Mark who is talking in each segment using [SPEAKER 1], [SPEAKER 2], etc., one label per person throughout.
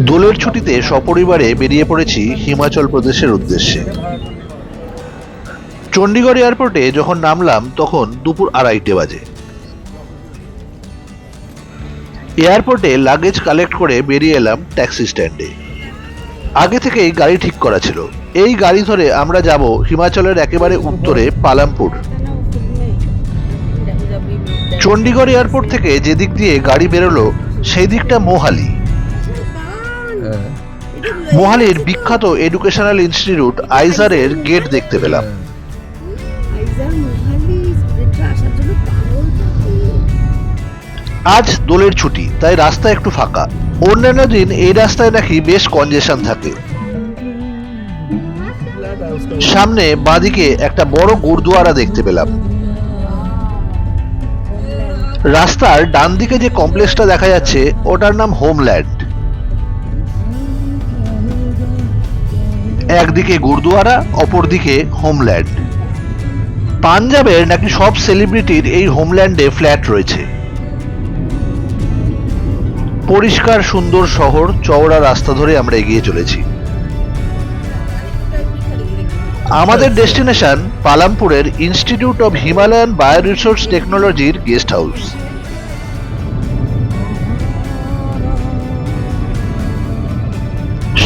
[SPEAKER 1] দোলের ছুটিতে সপরিবারে বেরিয়ে পড়েছি হিমাচল প্রদেশের উদ্দেশ্যে। চণ্ডীগড় এয়ারপোর্টে যখন নামলাম তখন দুপুর 2:30 বাজে। এয়ারপোর্টে লাগেজ কালেক্ট করে বেরিয়ে এলাম ট্যাক্সি স্ট্যান্ডে। আগে থেকেই গাড়ি ঠিক করা ছিল। এই গাড়ি ধরে আমরা যাব হিমাচলের একেবারে উত্তরে পালামপুর। চণ্ডীগড় এয়ারপোর্ট থেকে যে দিক দিয়ে গাড়ি বেরোলো সেই দিকটা মোহালি। মোহালির বিখ্যাত এডুকেশনাল ইনস্টিটিউট আইজারের গেট দেখতে পেলাম। আজ দোলের ছুটি, তাই রাস্তা একটু ফাঁকা। অন্যান্য দিন এই রাস্তায় নাকি বেশ কনজেশন থাকে। সামনে বাঁদিকে একটা বড় গুরুদুয়ারা দেখতে পেলাম। রাস্তার ডান দিকে যে কমপ্লেক্সটা দেখা যাচ্ছে ওটার নাম হোমল্যান্ড। একদিকে গুরুদুয়ারা, অপরদিকে হোমল্যান্ড। পাঞ্জাবের নাকি সব সেলিব্রিটির এই হোমল্যান্ডে ফ্ল্যাট রয়েছে। পরিষ্কার সুন্দর শহর, চওড়া রাস্তা ধরে আমরা এগিয়ে চলেছি। আমাদের ডেস্টিনেশন পালামপুরের ইনস্টিটিউট অব হিমালয়ান বায়োরিসোর্স টেকনোলজির গেস্ট হাউস।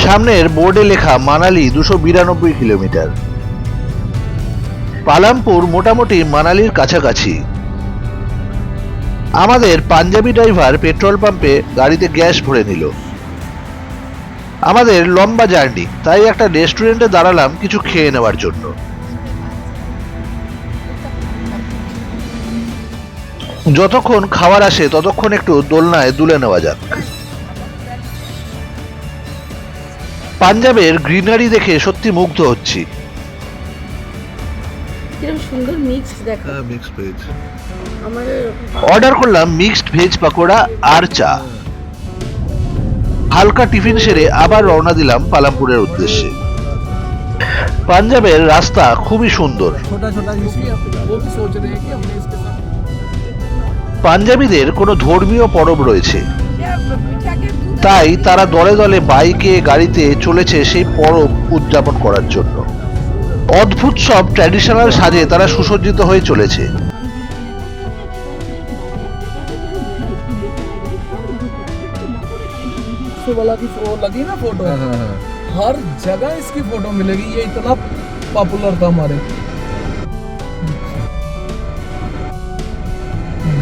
[SPEAKER 1] সামনের বোর্ডে লেখা মানালি 292 কিলোমিটার। পালামপুর মোটামুটি মানালির কাছাকাছি। আমাদের পাঞ্জাবি ড্রাইভার পেট্রোল পাম্পে গাড়িতে গ্যাস ভরে নিল। আমাদের লম্বা জার্নি, তাই একটা রেস্টুরেন্টে দাঁড়ালাম কিছু খেয়ে নেওয়ার জন্য। যতক্ষণ খাবার আসে ততক্ষণ একটু দোলনায় দুলে নেওয়া যাক। পাঞ্জাবের গ্রিনারি দেখে সত্যি মুগ্ধ হচ্ছি।
[SPEAKER 2] সুন্দর মিক্স দেখো।
[SPEAKER 1] অর্ডার করলাম মিক্সড ভেজ পাকোড়া আর চা। হালকা টিফিন সেরে আবার রওনা দিলাম পালামপুরের উদ্দেশ্যে। পাঞ্জাবের রাস্তা খুবই সুন্দর। পাঞ্জাবিদের কোনো ধর্মীয় পরব রয়েছে, তাই তারা দলে দলে বাইকে গাড়িতে চলেছে সেই পরব উদযাপন করার জন্য। অদ্ভুত সব ট্র্যাডিশনাল সাজে তারা সুসজ্জিত হয়ে চলেছে।
[SPEAKER 3] वाला की वो लगी ना फोटो, हर जगह इसकी फोटो मिलेगी। ये इतना पॉपुलर था हमारे,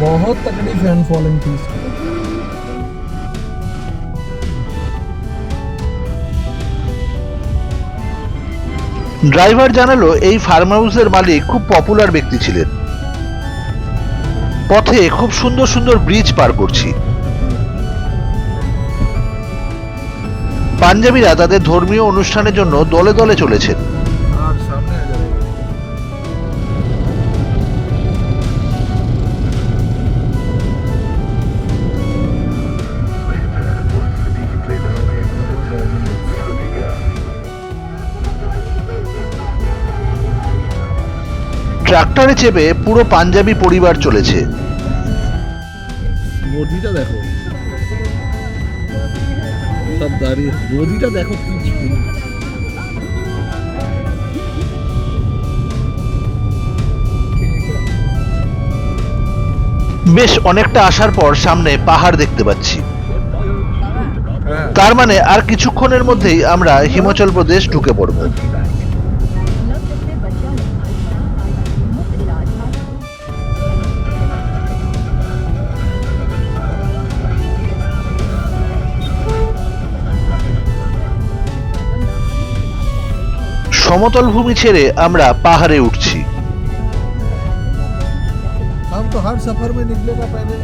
[SPEAKER 3] बहुत तगड़ी फैन फॉलोइंग थी इसकी।
[SPEAKER 1] ড্রাইভার জানালো এই ফার্ম হাউসের মালিক খুব পপুলার ব্যক্তি ছিলেন। পথে খুব সুন্দর সুন্দর ব্রিজ পার করছি। পাঞ্জাবিরা তাদের ধর্মীয় অনুষ্ঠানের জন্য দলে দলে চলেছেন। ট্রাক্টরে চেপে পুরো পাঞ্জাবি পরিবার চলেছে।
[SPEAKER 3] নদীটা দেখো, সব দাঁড়িয়ে নদীটা দেখো কি
[SPEAKER 1] বেশ অনেকটা আসার পর সামনে পাহাড় দেখতে পাচ্ছি। তার মানে আর কিছুক্ষণের মধ্যেই আমরা হিমাচল প্রদেশ ঢুকে পড়ব। সমতল ভূমি ছেড়ে আমরা পাহাড়ে উঠছি।
[SPEAKER 3] हम तो हर सफर में निकलेगा पहले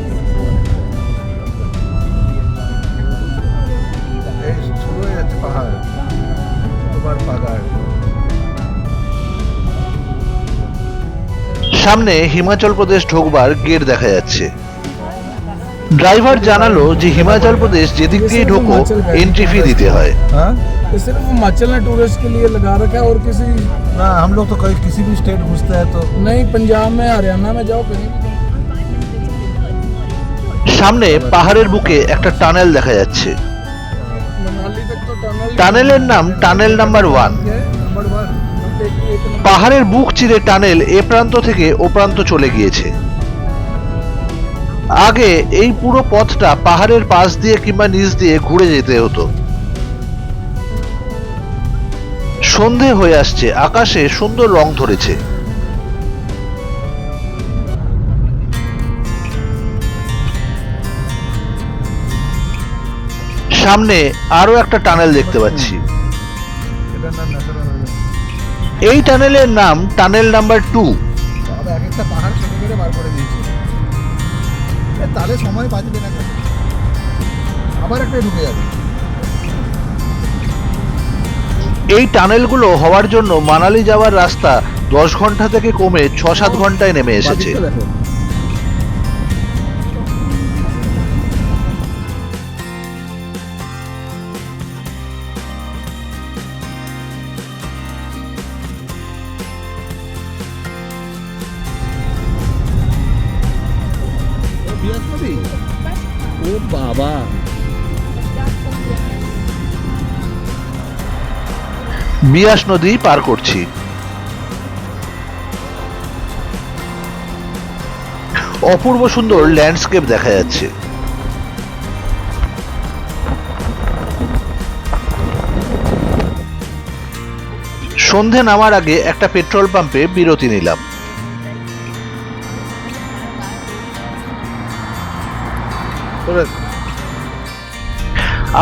[SPEAKER 3] पहाड़ पाहाड़।
[SPEAKER 1] সামনে হিমাচল প্রদেশ ঢোকবার গেট দেখা যাচ্ছে। ড্রাইভার জানালো যে হিমাচল প্রদেশ যেদিক দিয়ে ঢোকো এন্ট্রি ফি দিতে হয়।
[SPEAKER 3] सिर्फ हिमाचल ने टूरिस्ट के लिए लगा रखा है, और किसी ना हम लोग तो कहीं किसी भी स्टेट घुसते हैं तो नहीं, पंजाब में हरियाणा में जाओ कहीं।
[SPEAKER 1] সামনে পাহাড়ের বুকে একটা টানেল দেখা যাচ্ছে।
[SPEAKER 3] मनाली तक तो टनल
[SPEAKER 1] টানেলের নাম টানেল নাম্বার 1।
[SPEAKER 3] नंबर 1
[SPEAKER 1] পাহাড়ের বুক চিরে টানেল এ প্রান্ত থেকে ও প্রান্ত চলে গিয়েছে। আগে এই পুরো পথটা পাহাড়ের পাশ দিয়ে কিংবা নিচ দিয়ে ঘুরে যেতে হতো। সন্ধে হয়ে আসছে, আকাশে সুন্দর রং ধরেছে। সামনে আরো একটা টানেল দেখতে পাচ্ছি।
[SPEAKER 3] এটার নাম ন্যাশনাল
[SPEAKER 1] এই টানেলের নাম টানেল নাম্বার 2।
[SPEAKER 3] বাবা এক একটা পাহাড় কেটে কেটে বার করে দিয়েছে। তাহলে সময় বাঁচবে না কেন, আবার একটা ঢুকে যাবে।
[SPEAKER 1] এই টানেলগুলো হওয়ার জন্য মানালি যাওয়ার রাস্তা 10 ঘন্টা থেকে কমে 6-7 ঘন্টায় নেমে এসেছে।
[SPEAKER 3] দেখো ও বাবা,
[SPEAKER 1] বিয়াস নদী পার করছি। অপূর্ব সুন্দর ল্যান্ডস্কেপ দেখা যাচ্ছে। সন্ধে নামার আগে একটা পেট্রোল পাম্পে বিরতি নিলাম।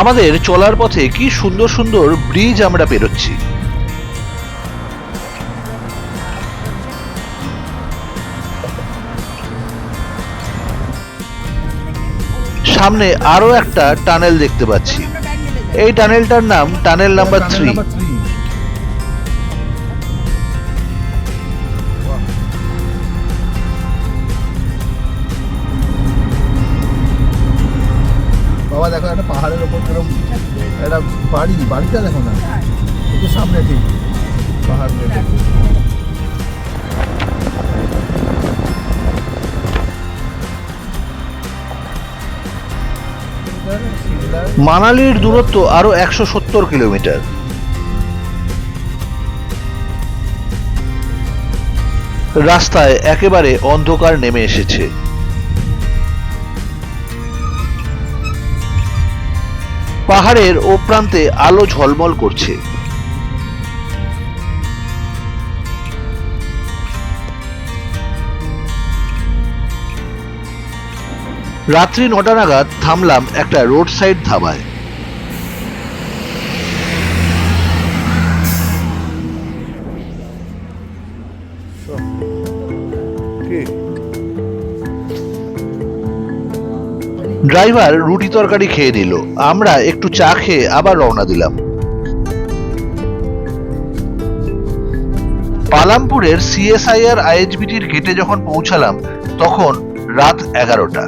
[SPEAKER 1] আমাদের চলার পথে কি সুন্দর সুন্দর ব্রিজ আমরা পেরোচ্ছি। সামনে আরো একটা টানেল দেখতে পাচ্ছি। এই টানেলটার নাম টানেল নাম্বার 3।
[SPEAKER 3] বাবা দেখো একটা পাহাড়ের ওপর কিরকম একটা বাড়িটা দেখো না, একটু সামনে ঠিক পাহাড় দেখো।
[SPEAKER 1] মানালির দূরত্ব আরো 170 কিলোমিটার। রাস্তায় একেবারে অন্ধকার নেমে এসেছে। পাহাড়ের ও প্রান্তে আলো ঝলমল করছে। রাত্রি 9টা নাগাদ থামলাম একটা রোড সাইড ধাবায়। ড্রাইভার রুটি তরকারি খেয়ে নিল, আমরা একটু চা খেয়ে আবার রওনা দিলাম। পালামপুরের CSIR IHBTর গেটে যখন পৌঁছালাম তখন রাত 11টা।